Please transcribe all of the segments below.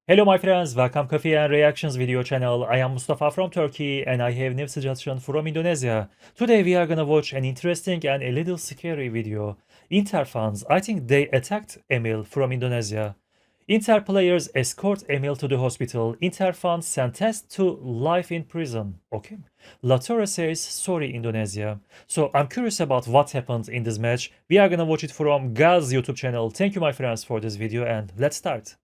Hello my friends, welcome Coffee and Reactions video channel. I am Mustafa from Turkey and I have new suggestion from Indonesia. Today we are gonna watch an interesting and a little scary video. Inter fans, I think they attacked Emil from Indonesia. Inter players escort Emil to the hospital. Inter fans sentenced to life in prison. Okay. La Torre says sorry Indonesia. So I'm curious about what happened in this match. We are gonna watch it from Gaz YouTube channel. Thank you my friends for this video and let's start.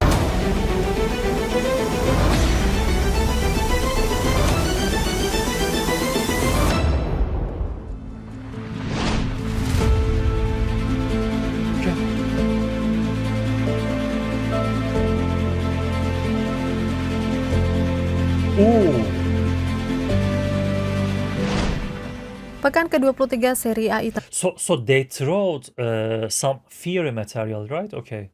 Pekan ke-23 Serie A So they throwed some fiery material, right? Okay.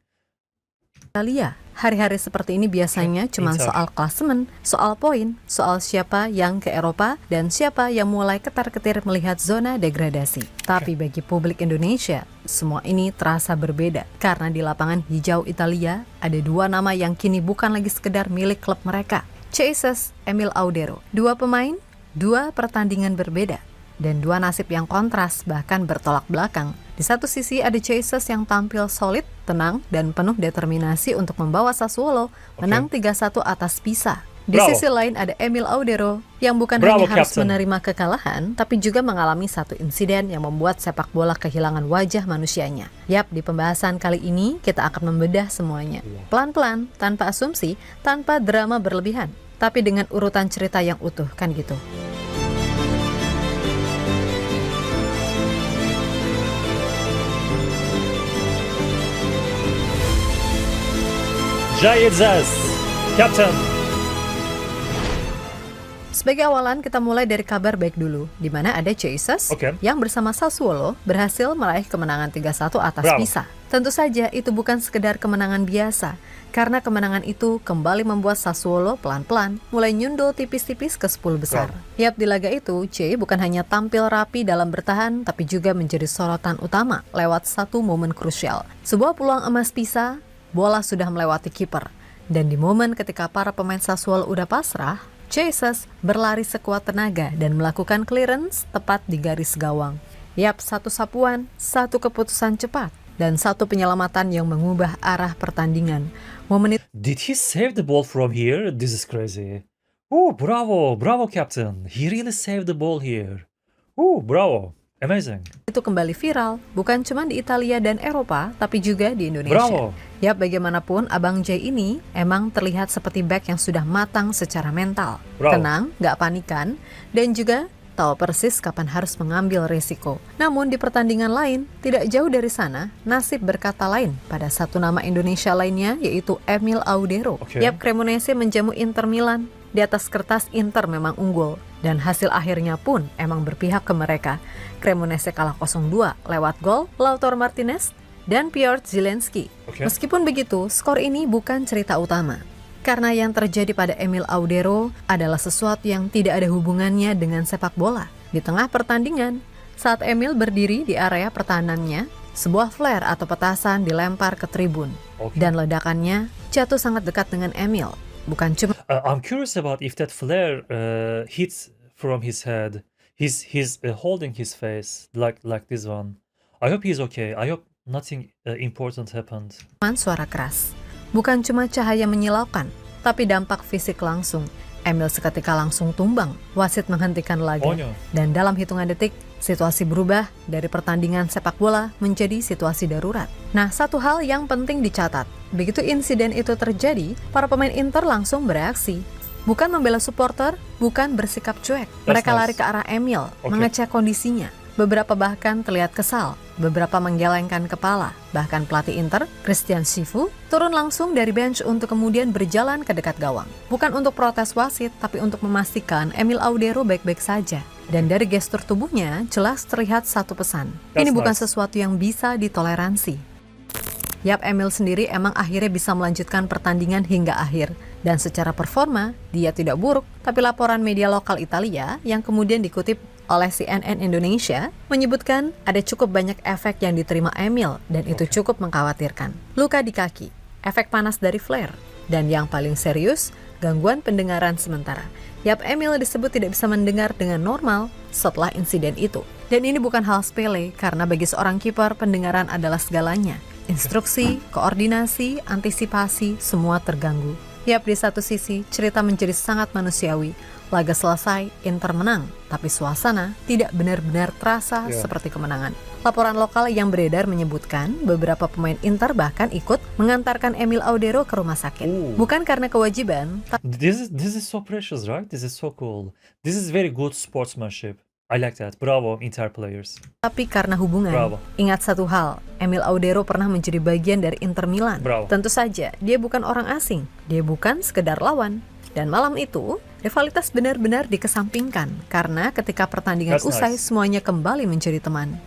Italia. Hari-hari seperti ini biasanya cuma Inter. soal klasemen, soal poin, soal siapa yang ke Eropa, dan siapa yang mulai ketar-ketir melihat zona degradasi. Tapi bagi publik Indonesia, semua ini terasa berbeda. Karena di lapangan hijau Italia, ada dua nama yang kini bukan lagi sekedar milik klub mereka. Jesus, Emil Audero. Dua pemain, dua pertandingan berbeda. Dan dua nasib yang kontras bahkan bertolak belakang. Di satu sisi ada Jesus yang tampil solid, tenang, dan penuh determinasi untuk membawa Sassuolo menang 3-1 atas Pisa. Di sisi lain ada Emil Audero yang bukan hanya harus menerima kekalahan, tapi juga mengalami satu insiden yang membuat sepak bola kehilangan wajah manusianya. Yap, di pembahasan kali ini kita akan membedah semuanya. Pelan-pelan, tanpa asumsi, tanpa drama berlebihan, tapi dengan urutan cerita yang utuh, kan gitu. Jesus, Captain. Sebagai awalan kita mulai dari kabar baik dulu, di mana ada Jesus yang bersama Sassuolo berhasil meraih kemenangan 3-1 atas Pisa. Tentu saja itu bukan sekedar kemenangan biasa, karena kemenangan itu kembali membuat Sassuolo pelan-pelan mulai nyundul tipis-tipis ke 10 besar. Yap, di laga itu C bukan hanya tampil rapi dalam bertahan, tapi juga menjadi sorotan utama lewat satu momen krusial. Sebuah peluang emas Pisa, bola sudah melewati kiper, dan di momen ketika para pemain Sassuolo udah pasrah, Jesus berlari sekuat tenaga dan melakukan clearance tepat di garis gawang. Yap, satu sapuan, satu keputusan cepat, dan satu penyelamatan yang mengubah arah pertandingan. Momen itu... Did he save the ball from here? This is crazy. Oh, bravo, bravo Captain. He really saved the ball here. Oh, bravo. Amazing. Itu kembali viral, bukan cuma di Italia dan Eropa, tapi juga di Indonesia. Yap, bagaimanapun Abang J ini emang terlihat seperti back yang sudah matang secara mental. Tenang, gak panikan, dan juga tahu persis kapan harus mengambil resiko. Namun di pertandingan lain, tidak jauh dari sana, nasib berkata lain pada satu nama Indonesia lainnya, yaitu Emil Audero. Yap, Cremonese menjamu Inter Milan. Di atas kertas Inter memang unggul, dan hasil akhirnya pun emang berpihak ke mereka. Cremonese kalah 0-2 lewat gol Lautaro Martinez dan Piotr Zielinski. Meskipun begitu, skor ini bukan cerita utama. Karena yang terjadi pada Emil Audero adalah sesuatu yang tidak ada hubungannya dengan sepak bola. Di tengah pertandingan, saat Emil berdiri di area pertahanannya, sebuah flare atau petasan dilempar ke tribun. Dan ledakannya jatuh sangat dekat dengan Emil. Bukan cuma... I'm curious about if that flare hits from his head. He's holding his face like this one. I hope he's okay. I hope nothing important happened. Suara keras. Bukan cuma cahaya menyilaukan, tapi dampak fisik langsung. Emil seketika langsung tumbang. Wasit menghentikan laga. Dan dalam hitungan detik, situasi berubah dari pertandingan sepak bola menjadi situasi darurat. Nah, satu hal yang penting dicatat. Begitu insiden itu terjadi, para pemain Inter langsung bereaksi. Bukan membela supporter, bukan bersikap cuek. Mereka lari ke arah Emil, mengecek kondisinya. Beberapa bahkan terlihat kesal, beberapa menggelengkan kepala. Bahkan pelatih Inter, Christian Cifu, turun langsung dari bench untuk kemudian berjalan ke dekat gawang. Bukan untuk protes wasit, tapi untuk memastikan Emil Audero baik-baik saja. Dan dari gestur tubuhnya, jelas terlihat satu pesan. Ini bukan sesuatu yang bisa ditoleransi. Yap, Emil sendiri emang akhirnya bisa melanjutkan pertandingan hingga akhir. Dan secara performa, dia tidak buruk, tapi laporan media lokal Italia yang kemudian dikutip oleh CNN Indonesia menyebutkan ada cukup banyak efek yang diterima Emil dan itu cukup mengkhawatirkan. Luka di kaki, efek panas dari flare, Dan yang paling serius, gangguan pendengaran sementara. Yap, Emil disebut tidak bisa mendengar dengan normal setelah insiden itu. Dan ini bukan hal sepele, karena bagi seorang kiper, pendengaran adalah segalanya. Instruksi, koordinasi, antisipasi, semua terganggu. Yap, di satu sisi, cerita menjadi sangat manusiawi. Laga selesai, Inter menang, tapi suasana tidak benar-benar terasa seperti kemenangan. Laporan lokal yang beredar menyebutkan beberapa pemain Inter bahkan ikut mengantarkan Emil Audero ke rumah sakit. Bukan karena kewajiban, This is so precious, right? This is so cool. This is very good sportsmanship. I like that. Bravo, Inter players. tapi karena hubungan. Bravo. Ingat satu hal, Emil Audero pernah menjadi bagian dari Inter Milan. Bravo. Tentu saja, dia bukan orang asing. Dia bukan sekedar lawan. Dan malam itu, rivalitas benar-benar dikesampingkan karena ketika pertandingan That's usai, nice. semuanya kembali menjadi teman.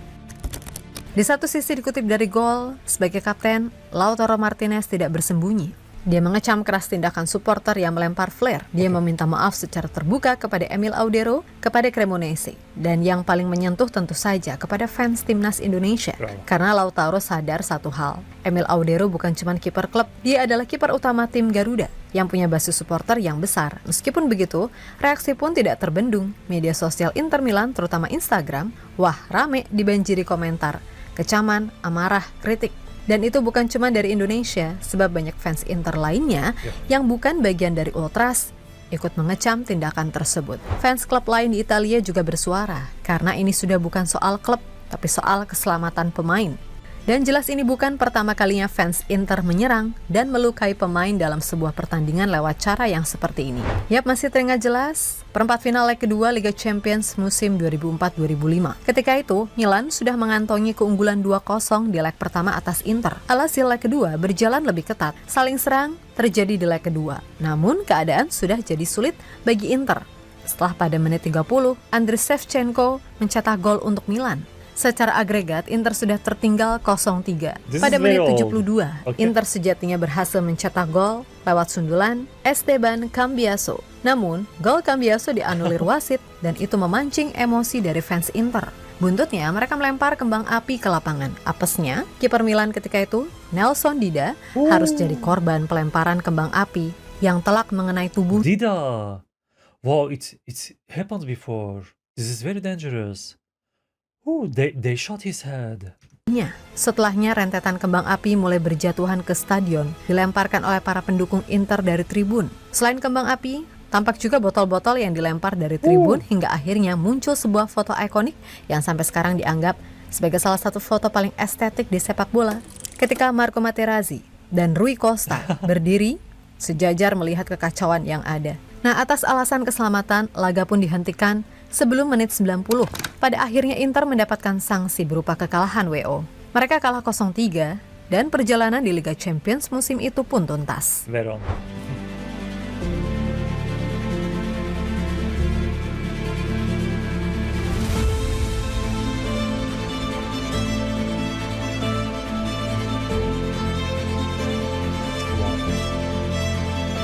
Di satu sisi dikutip dari Gol, sebagai kapten, Lautaro Martinez tidak bersembunyi. Dia mengecam keras tindakan supporter yang melempar flare. Dia meminta maaf secara terbuka kepada Emil Audero, kepada Cremonese, dan yang paling menyentuh tentu saja kepada fans timnas Indonesia. Bravo. Karena Lautaro sadar satu hal, Emil Audero bukan cuma kiper klub, dia adalah kiper utama tim Garuda yang punya basis supporter yang besar. Meskipun begitu, reaksi pun tidak terbendung. Media sosial Inter Milan, terutama Instagram, wah rame dibanjiri komentar, kecaman, amarah, kritik. Dan itu bukan cuma dari Indonesia, sebab banyak fans Inter lainnya yang bukan bagian dari Ultras ikut mengecam tindakan tersebut. Fans klub lain di Italia juga bersuara, karena ini sudah bukan soal klub, tapi soal keselamatan pemain. Dan jelas ini bukan pertama kalinya fans Inter menyerang dan melukai pemain dalam sebuah pertandingan lewat cara yang seperti ini. Yap, masih teringat jelas perempat final leg kedua Liga Champions musim 2004-2005. Ketika itu, Milan sudah mengantongi keunggulan 2-0 di leg pertama atas Inter. Alhasil leg kedua berjalan lebih ketat, saling serang terjadi di leg kedua. Namun keadaan sudah jadi sulit bagi Inter. Setelah pada menit 30, Andriy Shevchenko mencetak gol untuk Milan. Secara agregat, Inter sudah tertinggal 0-3. Pada menit 72, Inter sejatinya berhasil mencetak gol lewat sundulan Esteban Cambiaso. Namun, gol Cambiaso dianulir wasit dan itu memancing emosi dari fans Inter. Buntutnya, mereka melempar kembang api ke lapangan. Apesnya, kiper Milan ketika itu, Nelson Dida, harus jadi korban pelemparan kembang api yang telak mengenai tubuh. Dida. Wow, it's happened before. This is very dangerous. They shot his head. Setelahnya rentetan kembang api mulai berjatuhan ke stadion, dilemparkan oleh para pendukung Inter dari tribun. Selain kembang api, tampak juga botol-botol yang dilempar dari tribun hingga akhirnya muncul sebuah foto ikonik yang sampai sekarang dianggap sebagai salah satu foto paling estetik di sepak bola. Ketika Marco Materazzi dan Rui Costa berdiri sejajar melihat kekacauan yang ada. Nah, atas alasan keselamatan, laga pun dihentikan sebelum menit 90. Pada akhirnya Inter mendapatkan sanksi berupa kekalahan WO. Mereka kalah 0-3 dan perjalanan di Liga Champions musim itu pun tuntas. Veron.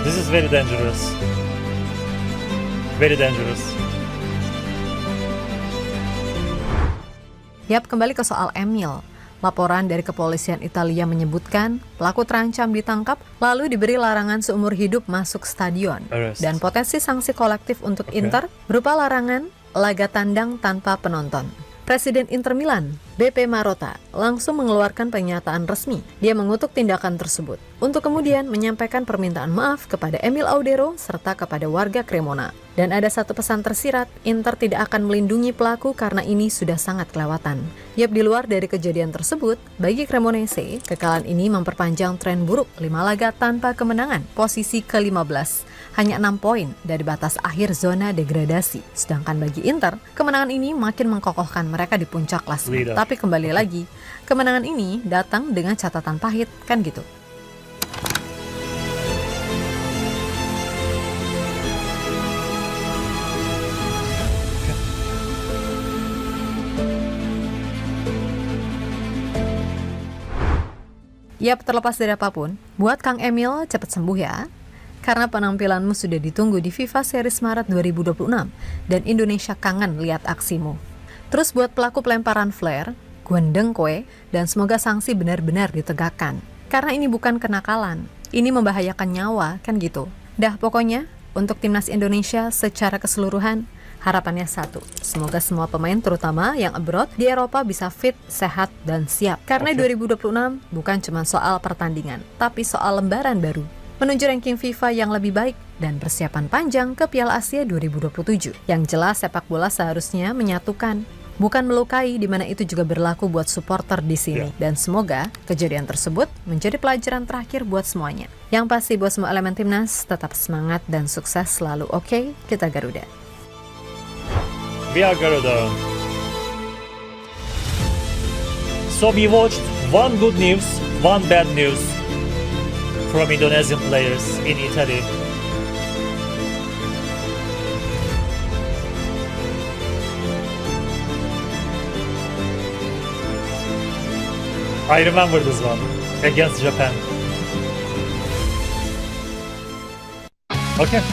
This is very dangerous. Very dangerous. Yap, kembali ke soal Emil. Laporan dari kepolisian Italia menyebutkan pelaku terancam ditangkap lalu diberi larangan seumur hidup masuk stadion. Arrest. Dan potensi sanksi kolektif untuk Inter berupa larangan laga tandang tanpa penonton. Presiden Inter Milan, BP Marotta, langsung mengeluarkan pernyataan resmi. Dia mengutuk tindakan tersebut untuk kemudian menyampaikan permintaan maaf kepada Emil Audero serta kepada warga Cremona. Dan ada satu pesan tersirat, Inter tidak akan melindungi pelaku karena ini sudah sangat kelewatan. Yap, di luar dari kejadian tersebut, bagi Cremonese, kekalahan ini memperpanjang tren buruk 5 laga tanpa kemenangan, posisi ke-15. Hanya 6 poin dari batas akhir zona degradasi. Sedangkan bagi Inter, kemenangan ini makin mengkokohkan mereka di puncak klasemen. Tapi kembali lagi, kemenangan ini datang dengan catatan pahit, kan gitu. Yap, terlepas dari apapun, buat Kang Emil cepat sembuh ya. Karena penampilanmu sudah ditunggu di FIFA Series Maret 2026 dan Indonesia kangen lihat aksimu. Terus buat pelaku pelemparan flare, guandeng kowe, dan semoga sanksi benar-benar ditegakkan. Karena ini bukan kenakalan, ini membahayakan nyawa, kan gitu. Dah pokoknya, untuk timnas Indonesia secara keseluruhan, harapannya satu, semoga semua pemain terutama yang abroad di Eropa bisa fit, sehat, dan siap. Karena 2026 bukan cuma soal pertandingan, tapi soal lembaran baru, menuju ranking FIFA yang lebih baik dan persiapan panjang ke Piala Asia 2027. Yang jelas sepak bola seharusnya menyatukan, bukan melukai, di mana itu juga berlaku buat supporter di sini. Dan semoga kejadian tersebut menjadi pelajaran terakhir buat semuanya. Yang pasti buat semua elemen timnas, tetap semangat dan sukses selalu. Oke, kita Garuda. We are Garuda. So we watched one good news, one bad news from Indonesian players in Italy. I remember this one against Japan. Okay.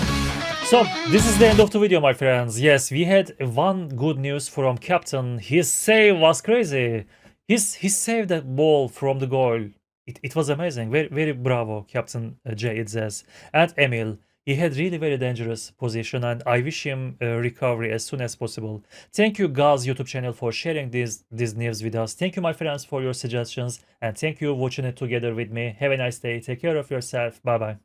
So, this is the end of the video, my friends. Yes, we had one good news from captain. His save was crazy. He saved that ball from the goal. It was amazing. Very, very bravo, Captain Jay Itzes. And Emil. He had really very dangerous position, and I wish him a recovery as soon as possible. Thank you, Gaz YouTube channel, for sharing these news with us. Thank you, my friends, for your suggestions, and thank you watching it together with me. Have a nice day. Take care of yourself. Bye-bye.